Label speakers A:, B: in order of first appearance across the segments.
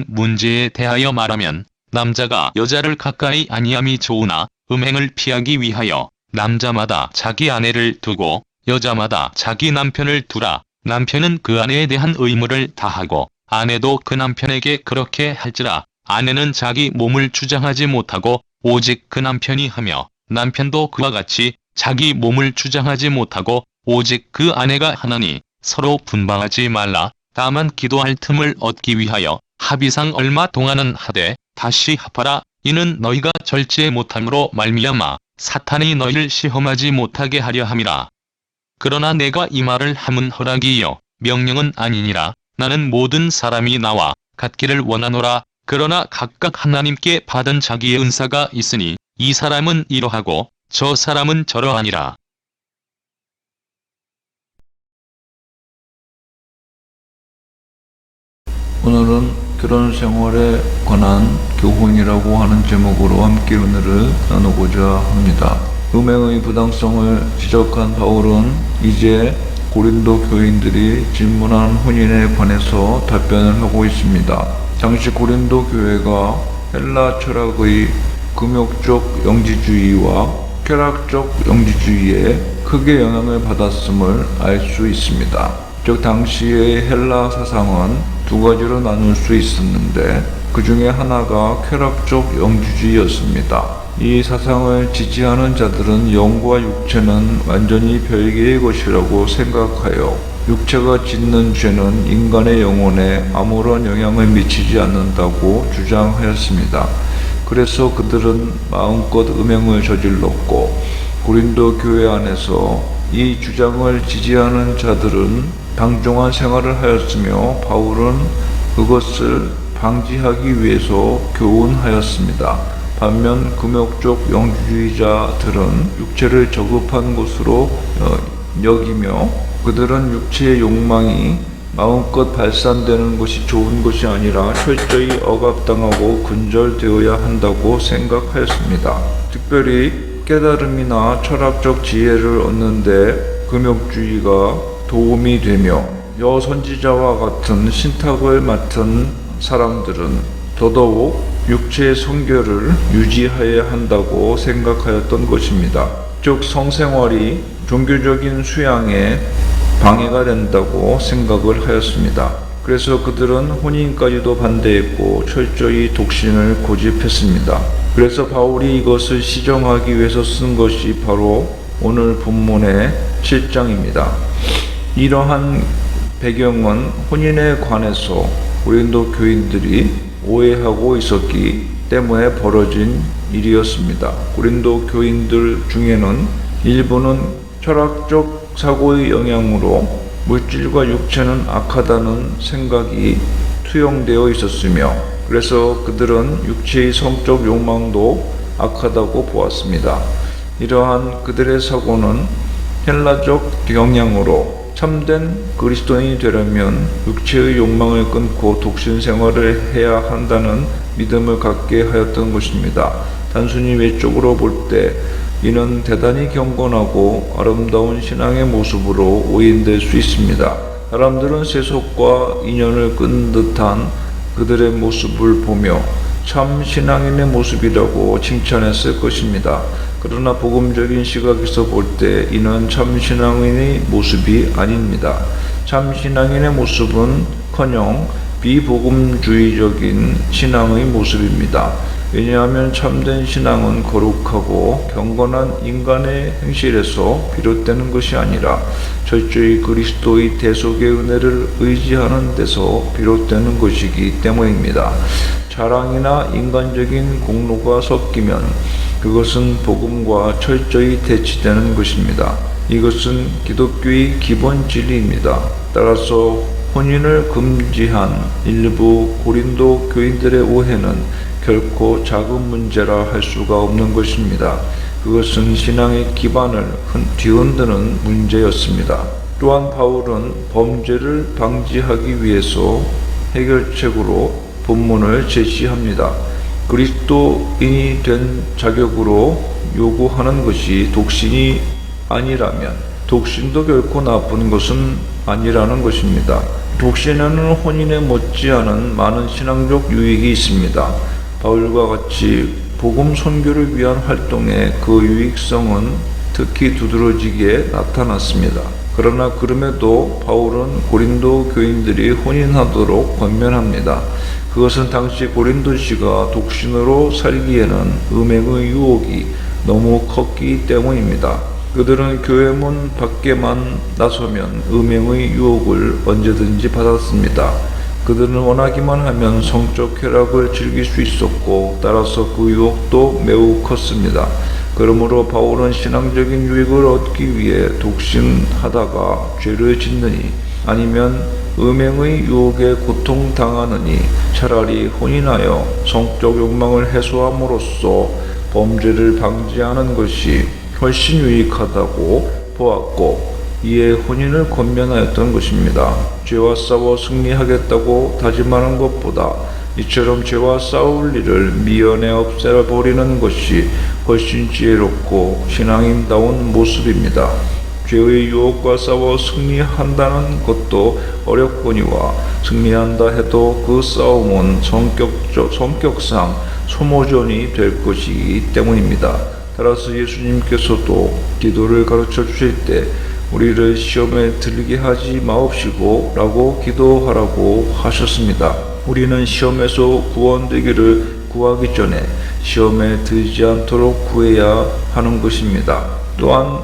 A: 문제에 대하여 말하면 남자가 여자를 가까이 아니함이 좋으나 음행을 피하기 위하여 남자마다 자기 아내를 두고 여자마다 자기 남편을 두라. 남편은 그 아내에 대한 의무를 다하고 아내도 그 남편에게 그렇게 할지라. 아내는 자기 몸을 주장하지 못하고 오직 그 남편이 하며 남편도 그와 같이 자기 몸을 주장하지 못하고 오직 그 아내가 하나니 서로 분방하지 말라. 다만 기도할 틈을 얻기 위하여 합의상 얼마 동안은 하되 다시 합하라. 이는 너희가 절제 못함으로 말미암아 사탄이 너희를 시험하지 못하게 하려 함이라. 그러나 내가 이 말을 함은 허락이요 명령은 아니니라. 나는 모든 사람이 나와 같기를 원하노라. 그러나 각각 하나님께 받은 자기의 은사가 있으니 이 사람은 이러하고 저 사람은 저러하니라.
B: 오늘은 결혼 생활에 관한 교훈이라고 하는 제목으로 함께 은혜를 나누고자 합니다. 음행의 부당성을 지적한 바울은 이제 고린도 교인들이 질문한 혼인에 관해서 답변을 하고 있습니다. 당시 고린도 교회가 헬라 철학의 금욕적 영지주의와 쾌락적 영지주의에 크게 영향을 받았음을 알 수 있습니다. 즉 당시의 헬라 사상은 두 가지로 나눌 수 있었는데 그 중에 하나가 쾌락적 영지주의였습니다. 이 사상을 지지하는 자들은 영과 육체는 완전히 별개의 것이라고 생각하여 육체가 짓는 죄는 인간의 영혼에 아무런 영향을 미치지 않는다고 주장하였습니다. 그래서 그들은 마음껏 음행을 저질렀고 고린도 교회 안에서 이 주장을 지지하는 자들은 당중한 생활을 하였으며 바울은 그것을 방지하기 위해서 교훈하였습니다. 반면 금욕적 영주주의자들은 육체를 저급한 것으로 여기며 그들은 육체의 욕망이 마음껏 발산되는 것이 좋은 것이 아니라 철저히 억압당하고 근절되어야 한다고 생각하였습니다. 특별히 깨달음이나 철학적 지혜를 얻는데 금욕주의가 도움이 되며 여선지자와 같은 신탁을 맡은 사람들은 더더욱 육체의 성결을 유지해야 한다고 생각하였던 것입니다. 즉 성생활이 종교적인 수양에 방해가 된다고 생각을 하였습니다. 그래서 그들은 혼인까지도 반대했고 철저히 독신을 고집했습니다. 그래서 바울이 이것을 시정하기 위해서 쓴 것이 바로 오늘 본문의 7장입니다. 이러한 배경은 혼인에 관해서 고린도 교인들이 오해하고 있었기 때문에 벌어진 일이었습니다. 고린도 교인들 중에는 일부는 철학적 사고의 영향으로 물질과 육체는 악하다는 생각이 투영되어 있었으며 그래서 그들은 육체의 성적 욕망도 악하다고 보았습니다. 이러한 그들의 사고는 헬라적 영향으로 참된 그리스도인이 되려면 육체의 욕망을 끊고 독신 생활을 해야 한다는 믿음을 갖게 하였던 것입니다. 단순히 외적으로 볼 때 이는 대단히 경건하고 아름다운 신앙의 모습으로 오인될 수 있습니다. 사람들은 세속과 인연을 끈 듯한 그들의 모습을 보며 참 신앙인의 모습이라고 칭찬했을 것입니다. 그러나 복음적인 시각에서 볼 때 이는 참 신앙인의 모습이 아닙니다. 참 신앙인의 모습은커녕 비복음주의적인 신앙의 모습입니다. 왜냐하면 참된 신앙은 거룩하고 경건한 인간의 행실에서 비롯되는 것이 아니라 철저히 그리스도의 대속의 은혜를 의지하는 데서 비롯되는 것이기 때문입니다. 자랑이나 인간적인 공로가 섞이면 그것은 복음과 철저히 대치되는 것입니다. 이것은 기독교의 기본 진리입니다. 따라서 혼인을 금지한 일부 고린도 교인들의 오해는 결코 작은 문제라 할 수가 없는 것입니다. 그것은 신앙의 기반을 뒤흔드는 문제였습니다. 또한 바울은 범죄를 방지하기 위해서 해결책으로 본문을 제시합니다. 그리스도인이 된 자격으로 요구하는 것이 독신이 아니라면 독신도 결코 나쁜 것은 아니라는 것입니다. 독신에는 혼인에 못지않은 많은 신앙적 유익이 있습니다. 바울과 같이 복음 선교를 위한 활동의 그 유익성은 특히 두드러지게 나타났습니다. 그러나 그럼에도 바울은 고린도 교인들이 혼인하도록 권면합니다. 그것은 당시 고린도시가 독신으로 살기에는 음행의 유혹이 너무 컸기 때문입니다. 그들은 교회문 밖에만 나서면 음행의 유혹을 언제든지 받았습니다. 그들은 원하기만 하면 성적 쾌락을 즐길 수 있었고 따라서 그 유혹도 매우 컸습니다. 그러므로 바울은 신앙적인 유익을 얻기 위해 독신하다가 죄를 짓느니 아니면 음행의 유혹에 고통당하느니 차라리 혼인하여 성적 욕망을 해소함으로써 범죄를 방지하는 것이 훨씬 유익하다고 보았고 이에 혼인을 권면하였던 것입니다. 죄와 싸워 승리하겠다고 다짐하는 것보다 이처럼 죄와 싸울 일을 미연에 없애버리는 것이 훨씬 지혜롭고 신앙인다운 모습입니다. 죄의 유혹과 싸워 승리한다는 것도 어렵거니와 승리한다 해도 그 싸움은 성격상 소모전이 될 것이기 때문입니다. 따라서 예수님께서도 기도를 가르쳐 주실 때 우리를 시험에 들게 하지 마옵시고 라고 기도하라고 하셨습니다. 우리는 시험에서 구원되기를 구하기 전에 시험에 들지 않도록 구해야 하는 것입니다. 또한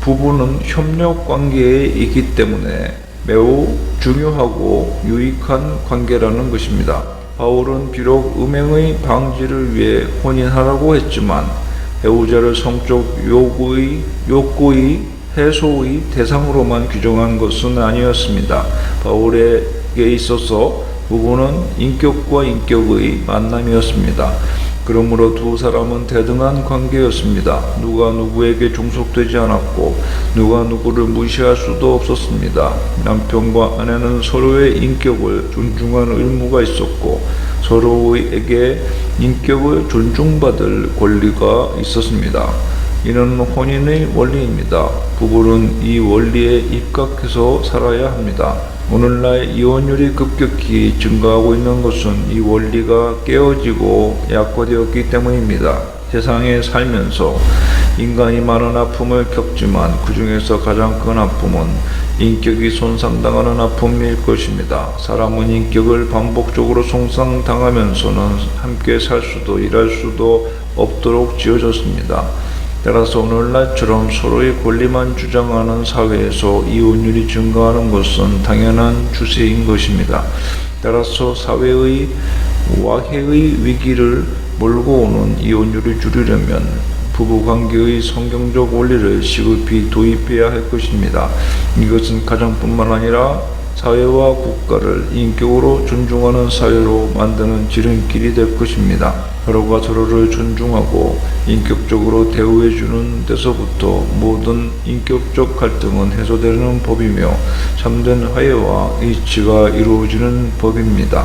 B: 부부는 협력 관계에 있기 때문에 매우 중요하고 유익한 관계라는 것입니다. 바울은 비록 음행의 방지를 위해 혼인하라고 했지만 배우자를 성적 욕구의 해소의 대상으로만 규정한 것은 아니었습니다. 바울에게 있어서 부부는 인격과 인격의 만남이었습니다. 그러므로 두 사람은 대등한 관계였습니다. 누가 누구에게 종속되지 않았고 누가 누구를 무시할 수도 없었습니다. 남편과 아내는 서로의 인격을 존중하는 의무가 있었고 서로에게 인격을 존중받을 권리가 있었습니다. 이는 혼인의 원리입니다. 부부는 이 원리에 입각해서 살아야 합니다. 오늘날 이혼율이 급격히 증가하고 있는 것은 이 원리가 깨어지고 약화되었기 때문입니다. 세상에 살면서 인간이 많은 아픔을 겪지만 그 중에서 가장 큰 아픔은 인격이 손상당하는 아픔일 것입니다. 사람은 인격을 반복적으로 손상당하면서는 함께 살 수도 일할 수도 없도록 지어졌습니다. 따라서 오늘날처럼 서로의 권리만 주장하는 사회에서 이혼율이 증가하는 것은 당연한 추세인 것입니다. 따라서 사회의 와해의 위기를 몰고 오는 이혼율을 줄이려면 부부관계의 성경적 원리를 시급히 도입해야 할 것입니다. 이것은 가정뿐만 아니라 사회와 국가를 인격으로 존중하는 사회로 만드는 지름길이 될 것입니다. 서로가 서로를 존중하고 인격적으로 대우해주는 데서부터 모든 인격적 갈등은 해소되는 법이며 참된 화해와 일치가 이루어지는 법입니다.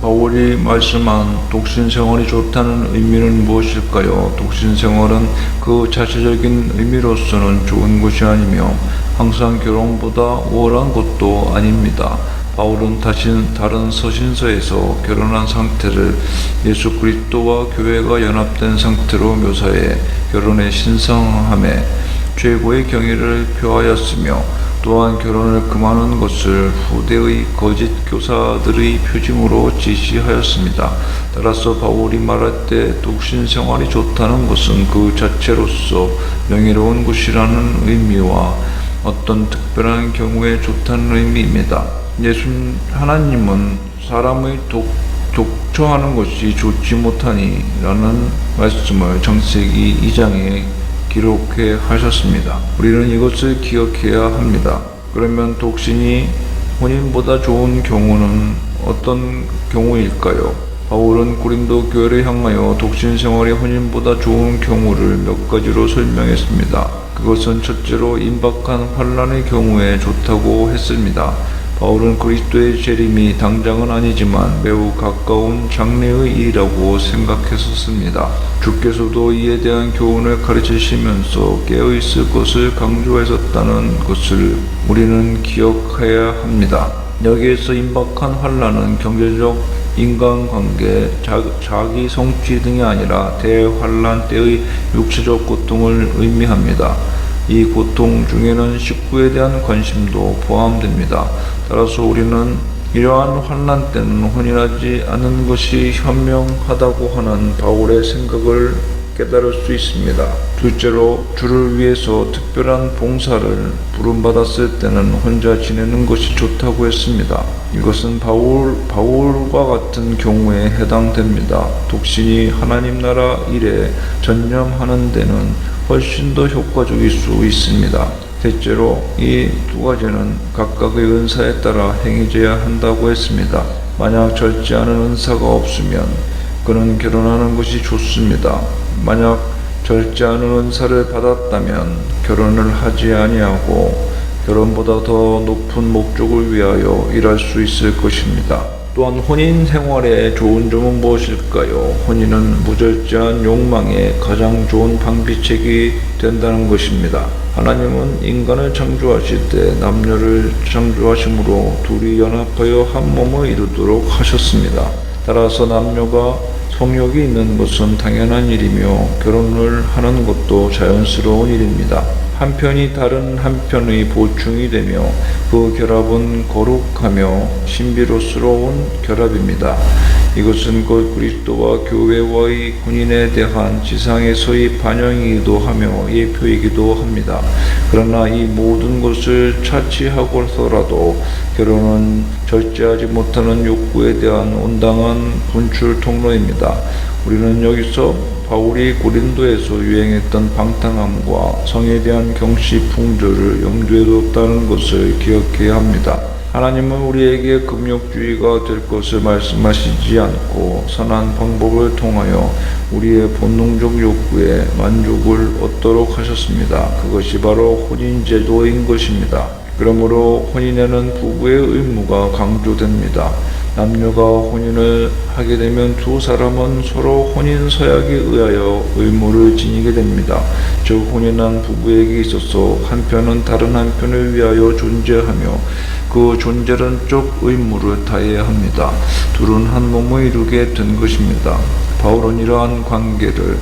B: 바울이 말씀한 독신 생활이 좋다는 의미는 무엇일까요? 독신 생활은 그 자체적인 의미로서는 좋은 것이 아니며 항상 결혼보다 우월한 것도 아닙니다. 바울은 다른 서신서에서 결혼한 상태를 예수 그리스도와 교회가 연합된 상태로 묘사해 결혼의 신성함에 최고의 경의를 표하였으며 또한 결혼을 금하는 것을 후대의 거짓 교사들의 표징으로 지시하였습니다. 따라서 바울이 말할 때 독신 생활이 좋다는 것은 그 자체로서 명예로운 것이라는 의미와 어떤 특별한 경우에 좋다는 의미입니다. 하나님은 사람의 독처하는 것이 좋지 못하니 라는 말씀을 창세기 2장에 기록해 하셨습니다. 우리는 이것을 기억해야 합니다. 그러면 독신이 혼인보다 좋은 경우는 어떤 경우일까요? 바울은 고린도 교회를 향하여 독신 생활이 혼인보다 좋은 경우를 몇 가지로 설명했습니다. 그것은 첫째로 임박한 환난의 경우에 좋다고 했습니다. 바울은 그리스도의 재림이 당장은 아니지만 매우 가까운 장래의 일이라고 생각했었습니다. 주께서도 이에 대한 교훈을 가르치시면서 깨어있을 것을 강조하셨다는 것을 우리는 기억해야 합니다. 여기에서 임박한 환난은 경제적 인간관계, 자기 성취 등이 아니라 대환란 때의 육체적 고통을 의미합니다. 이 고통 중에는 식구에 대한 관심도 포함됩니다. 따라서 우리는 이러한 환난 때는 혼인하지 않는 것이 현명하다고 하는 바울의 생각을 깨달을 수 있습니다. 둘째로, 주를 위해서 특별한 봉사를 부름받았을 때는 혼자 지내는 것이 좋다고 했습니다. 이것은 바울과 같은 경우에 해당됩니다. 독신이 하나님 나라 일에 전념하는 데는 훨씬 더 효과적일 수 있습니다. 셋째로, 이 두 가지는 각각의 은사에 따라 행해져야 한다고 했습니다. 만약 절제 하는 은사가 없으면 그는 결혼하는 것이 좋습니다. 만약 절제하는 은사를 받았다면 결혼을 하지 아니하고 결혼보다 더 높은 목적을 위하여 일할 수 있을 것입니다. 또한 혼인 생활의 좋은 점은 무엇일까요? 혼인은 무절제한 욕망에 가장 좋은 방비책이 된다는 것입니다. 하나님은 인간을 창조하실 때 남녀를 창조하심으로 둘이 연합하여 한 몸을 이루도록 하셨습니다. 따라서 남녀가 성욕이 있는 것은 당연한 일이며 결혼을 하는 것도 자연스러운 일입니다. 한편이 다른 한편의 보충이 되며 그 결합은 거룩하며 신비로스러운 결합입니다. 이것은 곧 그리스도와 교회와의 혼인에 대한 지상에서의 반영이기도 하며 예표이기도 합니다. 그러나 이 모든 것을 차치하고서라도 결혼은 절제하지 못하는 욕구에 대한 온당한 분출 통로입니다. 우리는 여기서 바울이 고린도에서 유행했던 방탕함과 성에 대한 경시 풍조를 염두에 뒀다는 것을 기억해야 합니다. 하나님은 우리에게 금욕주의가 될 것을 말씀하시지 않고 선한 방법을 통하여 우리의 본능적 욕구에 만족을 얻도록 하셨습니다. 그것이 바로 혼인제도인 것입니다. 그러므로 혼인에는 부부의 의무가 강조됩니다. 남녀가 혼인을 하게 되면 두 사람은 서로 혼인 서약에 의하여 의무를 지니게 됩니다. 즉 혼인한 부부에게 있어서 한편은 다른 한편을 위하여 존재하며 그 존재론적 의무를 다해야 합니다. 둘은 한 몸을 이루게 된 것입니다. 바울은 이러한 관계를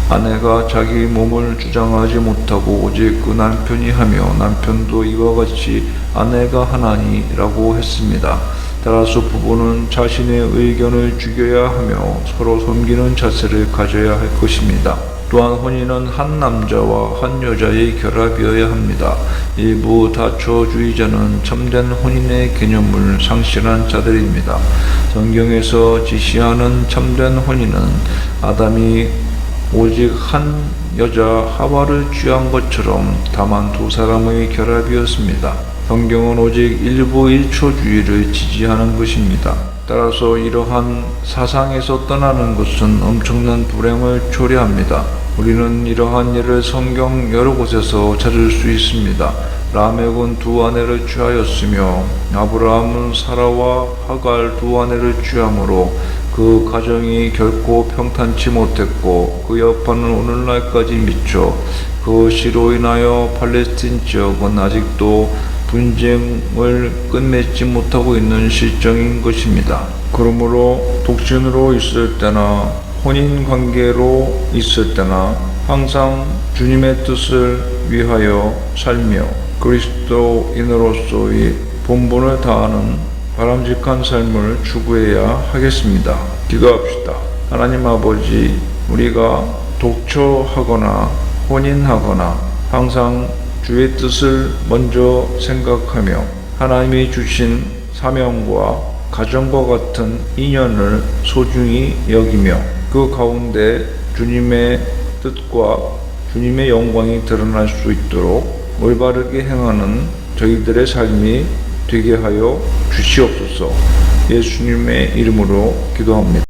B: 아내가 자기 몸을 주장하지 못하고 오직 그 남편이 하며 남편도 이와 같이 아내가 하나니라고 했습니다. 따라서 부부는 자신의 의견을 죽여야 하며 서로 섬기는 자세를 가져야 할 것입니다. 또한 혼인은 한 남자와 한 여자의 결합이어야 합니다. 일부 다처주의자는 참된 혼인의 개념을 상실한 자들입니다. 성경에서 지시하는 참된 혼인은 아담이 오직 한 여자 하와를 취한 것처럼 다만 두 사람의 결합이었습니다. 성경은 오직 일부 일초주의를 지지하는 것입니다. 따라서 이러한 사상에서 떠나는 것은 엄청난 불행을 초래합니다. 우리는 이러한 일을 성경 여러 곳에서 찾을 수 있습니다. 라멕은 두 아내를 취하였으며 아브라함은 사라와 하갈 두 아내를 취함으로 그 가정이 결코 평탄치 못했고 그 여파는 오늘날까지 미쳐 그 시로 인하여 팔레스틴 지역은 아직도 분쟁을 끝맺지 못하고 있는 실정인 것입니다. 그러므로 독신으로 있을 때나 혼인관계로 있을 때나 항상 주님의 뜻을 위하여 살며 그리스도인으로서의 본분을 다하는 바람직한 삶을 추구해야 하겠습니다. 기도합시다. 하나님 아버지, 우리가 독처하거나 혼인하거나 항상 주의 뜻을 먼저 생각하며 하나님이 주신 사명과 가정과 같은 인연을 소중히 여기며 그 가운데 주님의 뜻과 주님의 영광이 드러날 수 있도록 올바르게 행하는 저희들의 삶이 되게 하여 주시옵소서. 예수님의 이름으로 기도합니다.